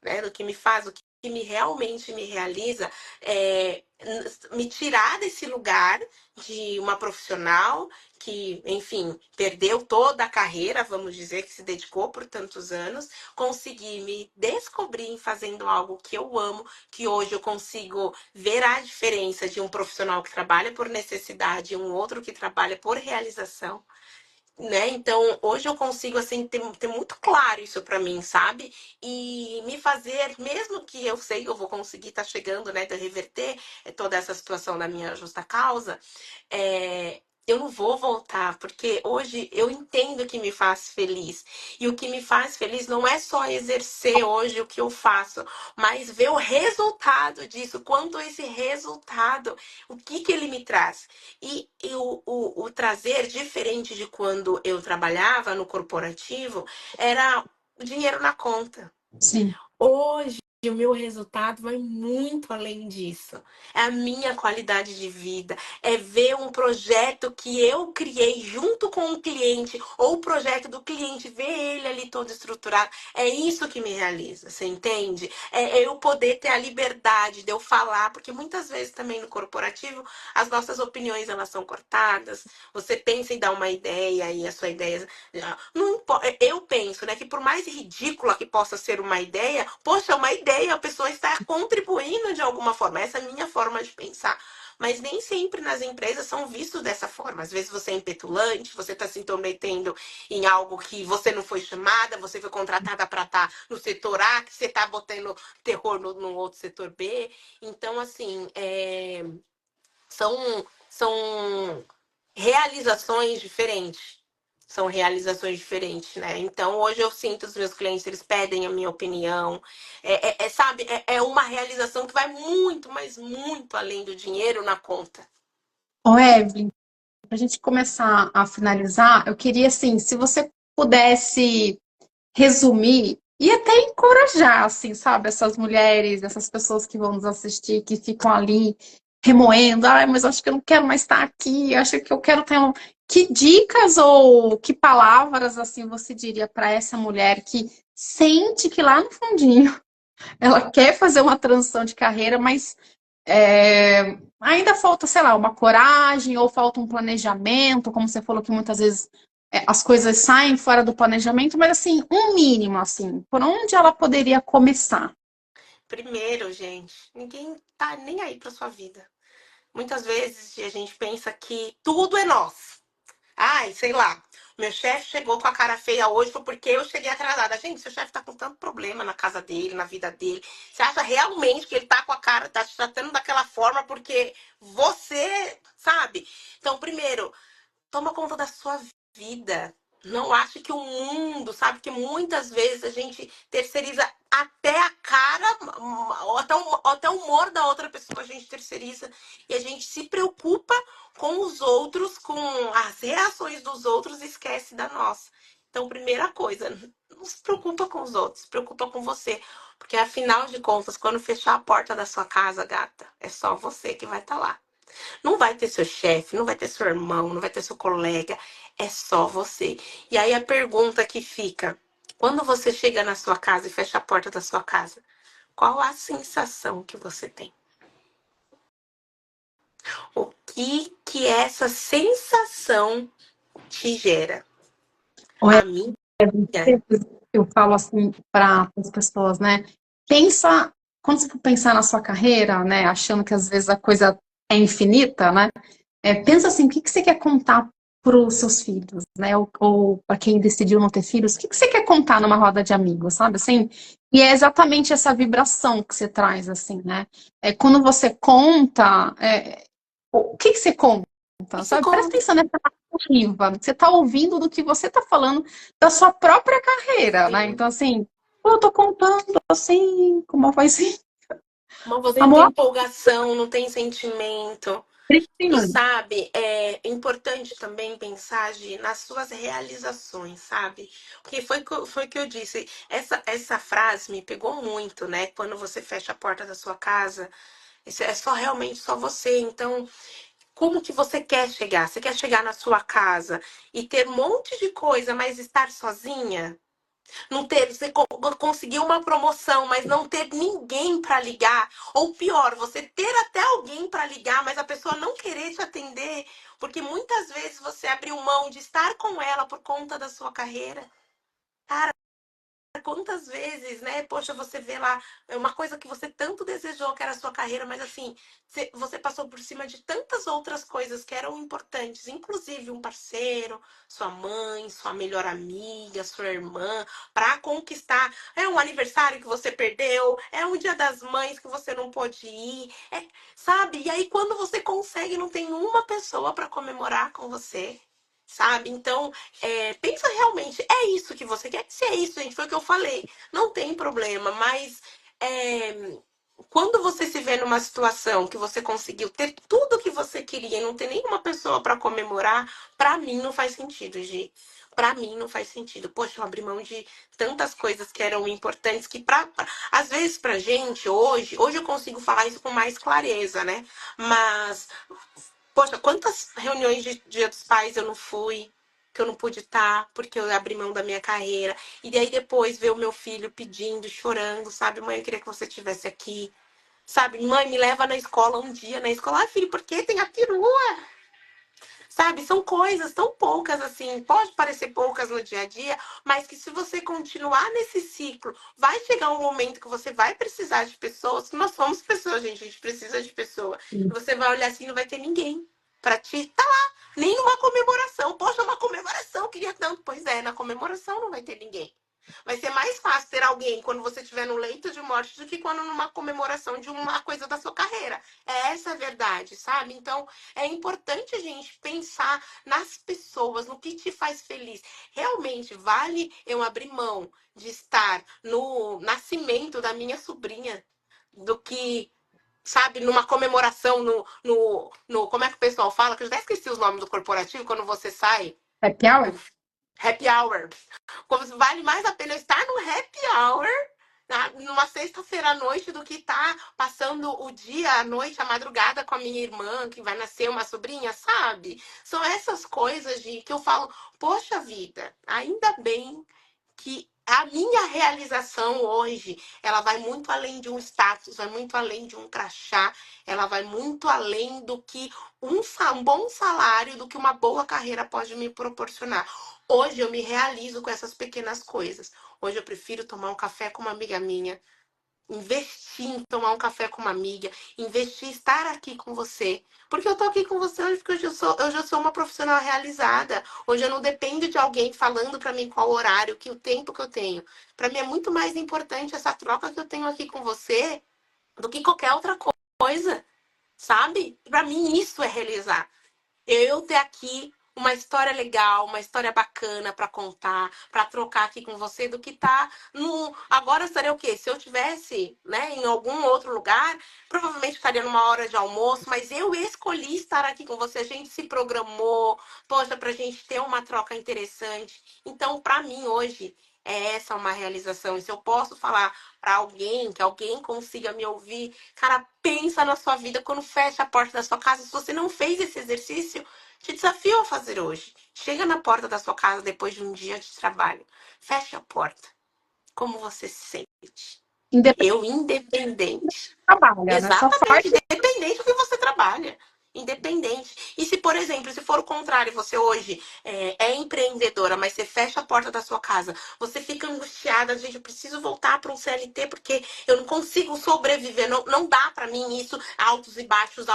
né? Do que me faz, o que realmente me realiza, me tirar desse lugar de uma profissional que, enfim, perdeu toda a carreira, vamos dizer, que se dedicou por tantos anos, conseguir me descobrir fazendo algo que eu amo, que hoje eu consigo ver a diferença de um profissional que trabalha por necessidade e um outro que trabalha por realização, né? Então, hoje eu consigo, assim, ter muito claro isso pra mim, sabe? E me fazer, mesmo que eu sei que eu vou conseguir estar chegando, né, de reverter toda essa situação da minha justa causa, eu não vou voltar, porque hoje eu entendo o que me faz feliz. E o que me faz feliz não é só exercer hoje o que eu faço, mas ver o resultado disso, quanto esse resultado, o que ele me traz. E o trazer, diferente de quando eu trabalhava no corporativo, era o dinheiro na conta. Sim. Hoje, o meu resultado vai muito além disso. É a minha qualidade de vida. É ver um projeto que eu criei junto com o cliente, ou o projeto do cliente, ver ele ali todo estruturado. É isso que me realiza, você entende? É eu poder ter a liberdade de eu falar, porque muitas vezes também no corporativo, as nossas opiniões elas são cortadas. Você pensa em dar uma ideia e a sua ideia não importa. Eu penso, né, que por mais ridícula que possa ser uma ideia, poxa, é uma ideia, a pessoa está contribuindo de alguma forma. Essa é a minha forma de pensar. Mas nem sempre nas empresas são vistos dessa forma. Às vezes você é impetulante, você está se intrometendo em algo que você não foi chamada, você foi contratada para estar no setor A, que você está botando terror no outro setor B. Então, assim, são realizações diferentes. São realizações diferentes, né? Então, hoje eu sinto os meus clientes, eles pedem a minha opinião. Sabe, é uma realização que vai muito, mas muito além do dinheiro na conta. Ô, Evelyn, para a gente começar a finalizar, eu queria, assim, se você pudesse resumir e até encorajar, assim, sabe, essas mulheres, essas pessoas que vão nos assistir, que ficam ali remoendo, ai, mas eu acho que eu não quero mais estar aqui, eu acho que eu quero ter um... Que dicas ou que palavras, assim, você diria para essa mulher que sente que lá no fundinho ela quer fazer uma transição de carreira, mas ainda falta, sei lá, uma coragem ou falta um planejamento, como você falou que muitas vezes as coisas saem fora do planejamento, mas assim, um mínimo, assim, por onde ela poderia começar? Primeiro, gente, ninguém tá nem aí pra sua vida. Muitas vezes a gente pensa que tudo é nosso. Ai, sei lá, Meu chefe chegou com a cara feia hoje, foi porque eu cheguei atrasada. Gente, seu chefe tá com tanto problema na casa dele, na vida dele. Você acha realmente que ele tá com a cara, tá te tratando daquela forma porque você, sabe? Então, primeiro, toma conta da sua vida. Não ache que o mundo, sabe? Que muitas vezes a gente terceiriza até a cara, ou até o humor da outra pessoa, a gente terceiriza. E a gente se preocupa com os outros, com as reações dos outros e esquece da nossa. Então, primeira coisa, não se preocupa com os outros, se preocupa com você. Porque afinal de contas, quando fechar a porta da sua casa, gata, é só você que vai estar lá. Não vai ter seu chefe, não vai ter seu irmão, não vai ter seu colega, é só você. E aí a pergunta que fica: quando você chega na sua casa e fecha a porta da sua casa, qual a sensação que você tem? O que essa sensação te gera? Olha, A minha, eu falo assim para as pessoas, né? Pensa, quando você for pensar na sua carreira, né? Achando que às vezes a coisa é infinita, né? Pensa assim, o que que você quer contar para os seus filhos, né? Ou para quem decidiu não ter filhos, o que que você quer contar numa roda de amigos, sabe? Assim, e é exatamente essa vibração que você traz, assim, né? Quando você conta, o que que você conta, isso sabe? Presta atenção nessa narrativa, você está ouvindo do que você está falando da sua própria carreira, né? sim. Então, assim, eu tô contando assim, como vai ser, Mas você não tem amor, empolgação, não tem sentimento. E nenhum. sabe, é importante também pensar, Gi, nas suas realizações, sabe? Porque foi que eu disse. Essa frase me pegou muito, né? Quando você fecha a porta da sua casa, isso é só realmente só você. Então, como que você quer chegar? Você quer chegar na sua casa e ter um monte de coisa, mas estar sozinha? Não ter, você conseguir uma promoção, mas não ter ninguém para ligar, ou pior, você ter até alguém para ligar, mas a pessoa não querer te atender, porque muitas vezes você abriu mão de estar com ela por conta da sua carreira. Quantas vezes, né? Poxa, você vê lá uma coisa que você tanto desejou, que era a sua carreira, mas assim, você passou por cima de tantas outras coisas que eram importantes, inclusive um parceiro, sua mãe, sua melhor amiga, sua irmã, para conquistar. É um aniversário que você perdeu, é um dia das mães que você não pôde ir, sabe? E aí, quando você consegue, não tem uma pessoa para comemorar com você. Sabe? Então, pensa realmente, é isso que você quer? Se é isso, gente, foi o que eu falei. Não tem problema, mas é, quando você se vê numa situação que você conseguiu ter tudo que você queria e não ter nenhuma pessoa para comemorar, pra mim não faz sentido, Gi. Pra mim não faz sentido. Poxa, eu abri mão de tantas coisas que eram importantes que às vezes pra gente hoje eu consigo falar isso com mais clareza, né? Mas poxa, quantas reuniões de Dia dos Pais eu não fui, que eu não pude estar, porque eu abri mão da minha carreira. E daí depois ver o meu filho pedindo, chorando, sabe? Mãe, eu queria que você estivesse aqui. Sabe? Mãe, me leva na escola um dia. Na escola, ah, filho, por que tem a perua? Sabe? São coisas tão poucas assim, pode parecer poucas no dia a dia, mas que se você continuar nesse ciclo, vai chegar um momento que você vai precisar de pessoas, que nós somos pessoas, gente, a gente precisa de pessoa. E você vai olhar assim, não vai ter ninguém para te tá lá, nem numa comemoração. Poxa, uma comemoração, queria tanto. Pois é, na comemoração não vai ter ninguém. Vai ser mais fácil ter alguém quando você estiver no leito de morte do que quando numa comemoração de uma coisa da sua carreira. É essa a verdade, sabe? Então, é importante a gente pensar nas pessoas, no que te faz feliz. Realmente, vale eu abrir mão de estar no nascimento da minha sobrinha do que, sabe, numa comemoração, no como é que o pessoal fala? Que eu já até esqueci os nomes do corporativo, quando você sai, Happy hour? happy hour. Como se vale mais a pena eu estar no happy hour numa sexta-feira à noite do que estar passando o dia, a noite, a madrugada com a minha irmã, que vai nascer uma sobrinha, sabe? São essas coisas de que eu falo, poxa vida, ainda bem que a minha realização hoje, ela vai muito além de um status, vai muito além de um crachá, ela vai muito além do que um bom salário, do que uma boa carreira pode me proporcionar. Hoje eu me realizo com essas pequenas coisas. Hoje eu prefiro tomar um café com uma amiga minha, investir em tomar um café com uma amiga, investir em estar aqui com você. Porque eu tô aqui com você hoje, porque hoje eu sou uma profissional realizada. Hoje eu não dependo de alguém falando para mim qual horário, que o tempo que eu tenho. Para mim é muito mais importante essa troca que eu tenho aqui com você do que qualquer outra coisa, sabe? Para mim isso é realizar. Eu ter aqui uma história legal, uma história bacana para contar, para trocar aqui com você, do que tá no. Agora estaria o quê? Se eu tivesse, né, em algum outro lugar, provavelmente estaria numa hora de almoço, mas eu escolhi estar aqui com você. A gente se programou, poxa, pra gente ter uma troca interessante. Então, para mim hoje é essa uma realização. E se eu posso falar para alguém, que alguém consiga me ouvir, cara, pensa na sua vida quando fecha a porta da sua casa. Se você não fez esse exercício, te desafio a fazer hoje. Chega na porta da sua casa depois de um dia de trabalho. Feche a porta. Como você se sente? Independente Eu, independente. do trabalho, né? Só Exatamente, faz. independente do que você trabalha. Independente. E se, por exemplo, se for o contrário, você hoje é empreendedora, mas você fecha a porta da sua casa, você fica angustiada, gente, eu preciso voltar para um CLT porque eu não consigo sobreviver, não dá para mim isso, altos e baixos,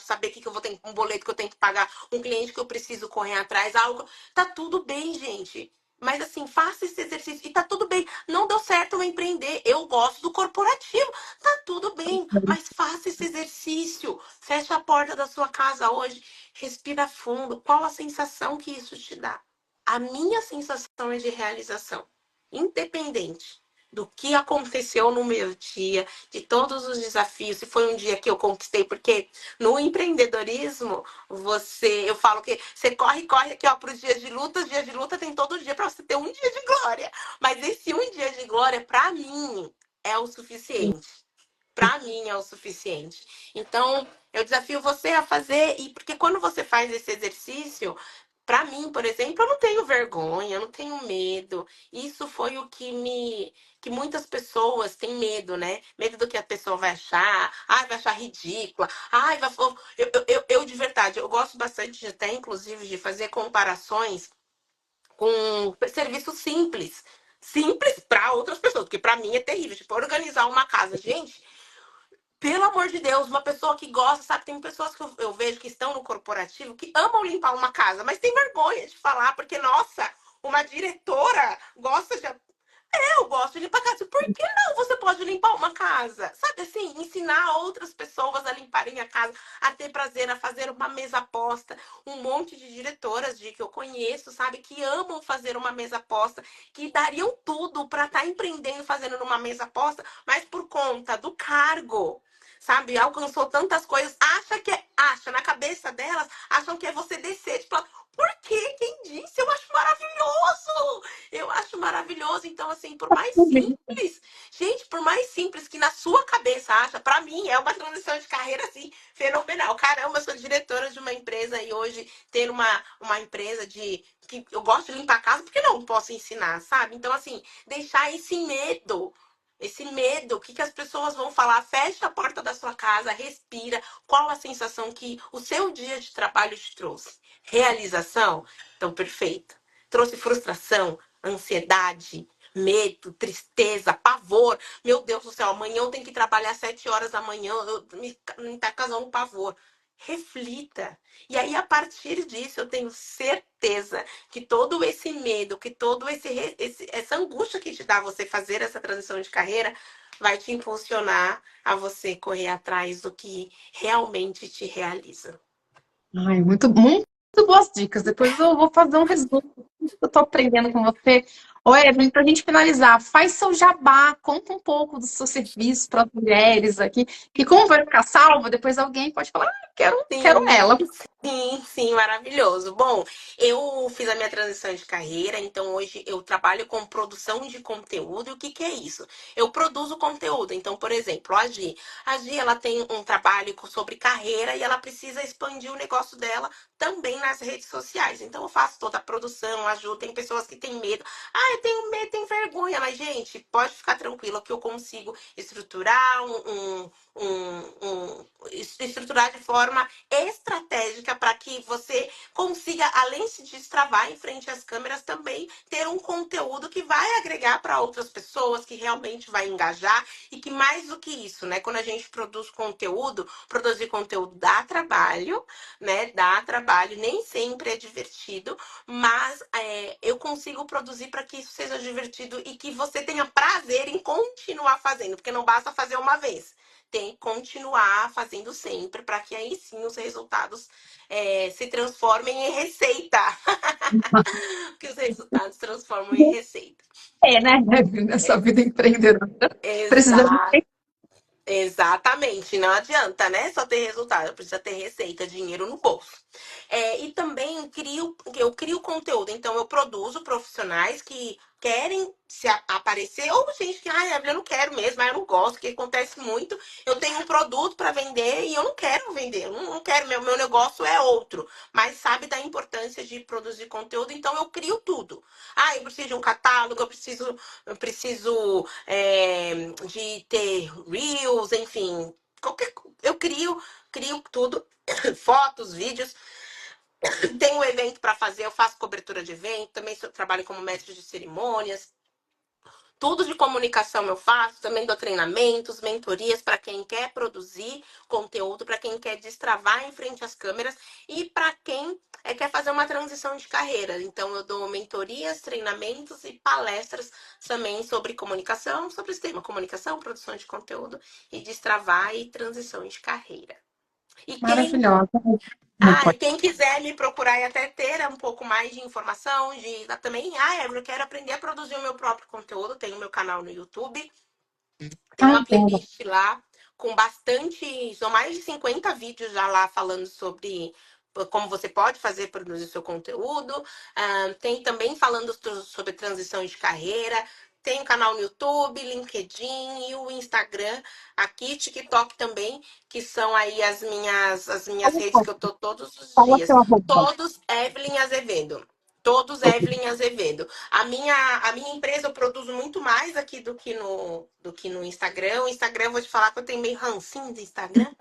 saber que eu vou ter um boleto que eu tenho que pagar, um cliente que eu preciso correr atrás, algo. Tá tudo bem, gente. Mas assim, faça esse exercício. E tá tudo bem. Não deu certo eu empreender. Eu gosto do corporativo. Tá tudo bem, mas faça esse exercício. Feche a porta da sua casa hoje, respira fundo. Qual a sensação que isso te dá? A minha sensação é de realização, independente do que aconteceu no meu dia, de todos os desafios. Se foi um dia que eu conquistei, porque no empreendedorismo, eu falo que você corre aqui, ó, para os dias de luta tem todo dia para você ter um dia de glória. Mas esse um dia de glória, para mim, é o suficiente. Para mim é o suficiente. Então, eu desafio você a fazer, e porque quando você faz esse exercício, para mim, por exemplo, eu não tenho vergonha, eu não tenho medo. Isso foi o que muitas pessoas têm medo, né? Medo do que a pessoa vai achar, vai achar ridícula, vai. Eu de verdade, eu gosto bastante de até, inclusive, de fazer comparações com serviços simples. Simples para outras pessoas, porque para mim é terrível. Tipo, organizar uma casa. Gente, pelo amor de Deus, uma pessoa que gosta, sabe? Tem pessoas que eu vejo que estão no corporativo que amam limpar uma casa, mas tem vergonha de falar, porque, nossa, uma diretora gosta de. Eu gosto de limpar a casa. Por que não você pode limpar uma casa? Sabe assim, ensinar outras pessoas a limparem a casa, a ter prazer, a fazer uma mesa posta. Um monte de diretoras que eu conheço, sabe, que amam fazer uma mesa posta, que dariam tudo para estar empreendendo, fazendo numa mesa posta, mas por conta do cargo, sabe, alcançou tantas coisas, acha na cabeça delas, acham que é você descer de plano. Por quê? Quem disse? Eu acho maravilhoso! Eu acho maravilhoso. Então, assim, por mais simples, gente, por mais simples que na sua cabeça acha, pra mim é uma transição de carreira, assim, fenomenal. Caramba, eu sou diretora de uma empresa e hoje ter uma empresa que eu gosto de limpar a casa, porque não posso ensinar, sabe? Então, assim, deixar esse medo, o que as pessoas vão falar, fecha a porta da sua casa, respira, qual a sensação que o seu dia de trabalho te trouxe? Realização? Então, perfeito. Trouxe frustração, ansiedade, medo, tristeza, pavor. Meu Deus do céu, amanhã eu tenho que trabalhar 7 horas da manhã, me tá causando pavor. Reflita. E aí, a partir disso, eu tenho certeza que todo esse medo, que todo essa angústia que te dá você fazer essa transição de carreira, vai te impulsionar a você correr atrás do que realmente te realiza. Ai, muito boas dicas. Depois eu vou fazer um resumo do que eu tô aprendendo com você. Ô, Evelyn, para a gente finalizar, faz seu jabá, conta um pouco dos seus serviços para as mulheres aqui, que como vai ficar salvo, depois alguém pode falar, quero Sim, ela. sim, maravilhoso. Bom, eu fiz a minha transição de carreira, então hoje eu trabalho com produção de conteúdo. E o que que é isso? Eu produzo conteúdo. Então, por exemplo, a Gi, ela tem um trabalho sobre carreira e ela precisa expandir o negócio dela também nas redes sociais. Então, eu faço toda a produção, ajudo. Tem pessoas que têm medo. eu tenho medo, tenho vergonha. Mas, gente, pode ficar tranquila que eu consigo estruturar estruturar de forma estratégica para que você consiga, além de se destravar em frente às câmeras, também ter um conteúdo que vai agregar para outras pessoas, que realmente vai engajar e que mais do que isso, né? Quando a gente produz conteúdo, produzir conteúdo dá trabalho, né? Dá trabalho, nem sempre é divertido, mas eu consigo produzir para que isso seja divertido e que você tenha prazer em continuar fazendo, porque não basta fazer uma vez. Tem que continuar fazendo sempre, para que aí sim os resultados se transformem em receita. Que os resultados transformam em receita. É, né? Nessa vida empreendedora. Precisamos. Exato. Exatamente, não adianta, né? Só ter resultado, precisa ter receita, dinheiro no bolso. E também eu crio conteúdo, então eu produzo profissionais que querem se aparecer, ou gente que, ai, eu não quero mesmo, eu não gosto, que acontece muito. Eu tenho um produto para vender e eu não quero vender, eu não quero, meu negócio é outro, mas sabe da importância de produzir conteúdo, então eu crio tudo. Ah, eu preciso de um catálogo, eu preciso de ter reels, enfim, eu crio tudo, fotos, vídeos. Tenho um evento para fazer, eu faço cobertura de evento, também trabalho como mestre de cerimônias. Tudo de comunicação eu faço, também dou treinamentos, mentorias para quem quer produzir conteúdo, para quem quer destravar em frente às câmeras e para quem quer fazer uma transição de carreira. Então, eu dou mentorias, treinamentos e palestras também sobre comunicação, sobre esse tema, comunicação, produção de conteúdo e destravar e transição de carreira. E quem Maravilhosa. e quem quiser me procurar e até ter um pouco mais de informação, também, eu quero aprender a produzir o meu próprio conteúdo, tenho o meu canal no YouTube, tem Ai, uma Bela. playlist lá com bastante, são mais de 50 vídeos já lá falando sobre como você pode fazer produzir seu conteúdo. Tem também falando sobre transição de carreira. Tem o canal no YouTube, LinkedIn e o Instagram, aqui, TikTok também, que são aí as minhas redes que eu tô todos os Fala dias. seu arroba. Todos Evelyn Azevedo. Todos Evelyn Azevedo. A minha empresa eu produzo muito mais aqui do que no Instagram. O Instagram, eu vou te falar que eu tenho meio rancinho do Instagram.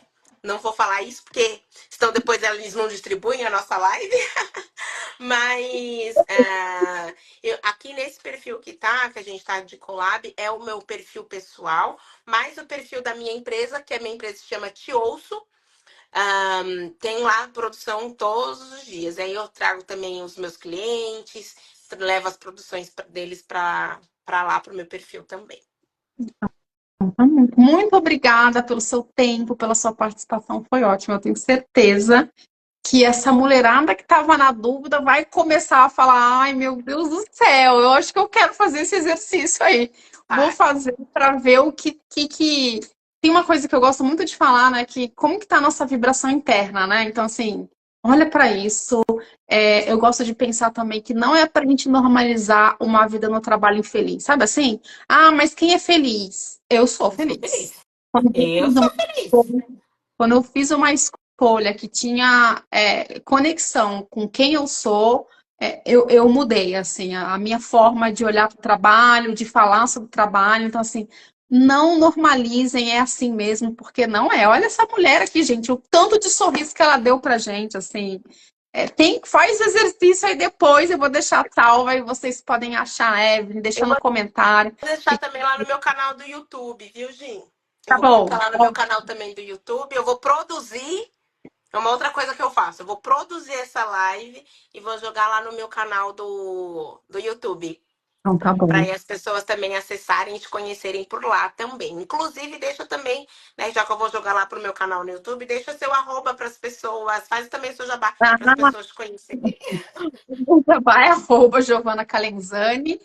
Não vou falar isso, porque senão depois eles não distribuem a nossa live. Mas aqui nesse perfil que a gente tá de collab, é o meu perfil pessoal, mais o perfil da minha empresa, que a minha empresa se chama Te Ouço. Tem lá produção todos os dias. Aí eu trago também os meus clientes, levo as produções deles para lá, para o meu perfil também. Muito obrigada pelo seu tempo, pela sua participação, foi ótimo. Eu tenho certeza que essa mulherada que estava na dúvida vai começar a falar: ai, meu Deus do céu, eu acho que eu quero fazer esse exercício aí. Vou Tá? fazer para ver o que. Tem uma coisa que eu gosto muito de falar, né? Que como que tá a nossa vibração interna, né? Então, assim, olha para isso. Eu gosto de pensar também que não é para a gente normalizar uma vida no trabalho infeliz, sabe assim? Ah, mas quem é feliz? Eu sou Eu sou feliz. feliz. Quando eu Eu fiz sou uma feliz. quando eu fiz uma escolha que tinha conexão com quem eu sou, eu mudei, assim, a minha forma de olhar para o trabalho, de falar sobre o trabalho. Então, assim, não normalizem, é assim mesmo, porque não é. Olha essa mulher aqui, gente, o tanto de sorriso que ela deu pra gente, assim. Faz exercício aí depois, eu vou deixar salva e vocês podem achar a Evelyn, Eu deixa no vou comentário. deixar também lá no meu canal do YouTube, viu, Gin? Eu Tá vou colocar bom. lá no meu canal também do YouTube. Eu vou produzir. É uma outra coisa que eu faço. Eu vou produzir essa live e vou jogar lá no meu canal do YouTube. Então, tá Para bom. as pessoas também acessarem e te conhecerem por lá também. Inclusive, deixa também, né, já que eu vou jogar lá pro meu canal no YouTube, deixa seu arroba para as pessoas, faz também seu jabá para as pessoas te conhecerem. Vai, Giovana Calenzani.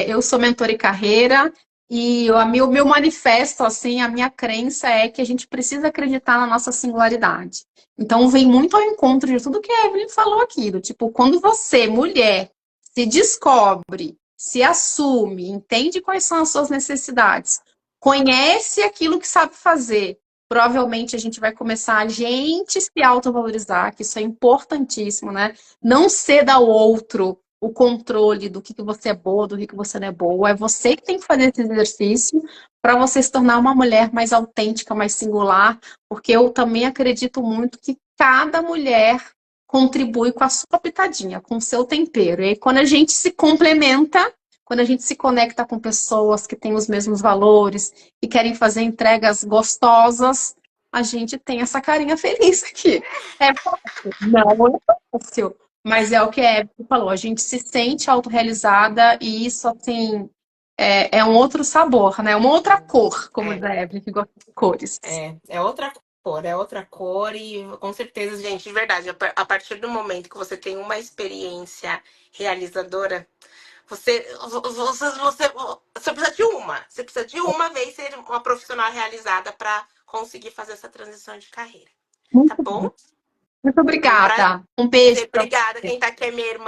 Eu sou mentora e carreira, e o meu manifesto, assim, a minha crença é que a gente precisa acreditar na nossa singularidade. Então, vem muito ao encontro de tudo que a Evelyn falou aqui, do tipo, quando você, mulher, se descobre, se assume, entende quais são as suas necessidades, conhece aquilo que sabe fazer, provavelmente a gente vai começar a gente se autovalorizar, que isso é importantíssimo, né? Não ceda ao outro o controle do que você é boa, do que você não é boa. É você que tem que fazer esse exercício para você se tornar uma mulher mais autêntica, mais singular, porque eu também acredito muito que cada mulher contribui com a sua pitadinha, com o seu tempero. E aí, quando a gente se complementa, quando a gente se conecta com pessoas que têm os mesmos valores e querem fazer entregas gostosas, a gente tem essa carinha feliz aqui. É fácil? Não é fácil. Mas é o que é, você falou, a gente se sente autorrealizada e isso, assim, é um outro sabor, né? Uma outra cor, como diz É, a Evelyn, que gosta de cores. é outra cor e com certeza, gente, de verdade, a partir do momento que você tem uma experiência realizadora, você precisa de uma. Você precisa de uma vez ser uma profissional realizada para conseguir fazer essa transição de carreira. Tá Muito bom. bom? Muito Foi um prazer. obrigada. Um beijo para Obrigada. você. Quem tá aqui é minha irmã.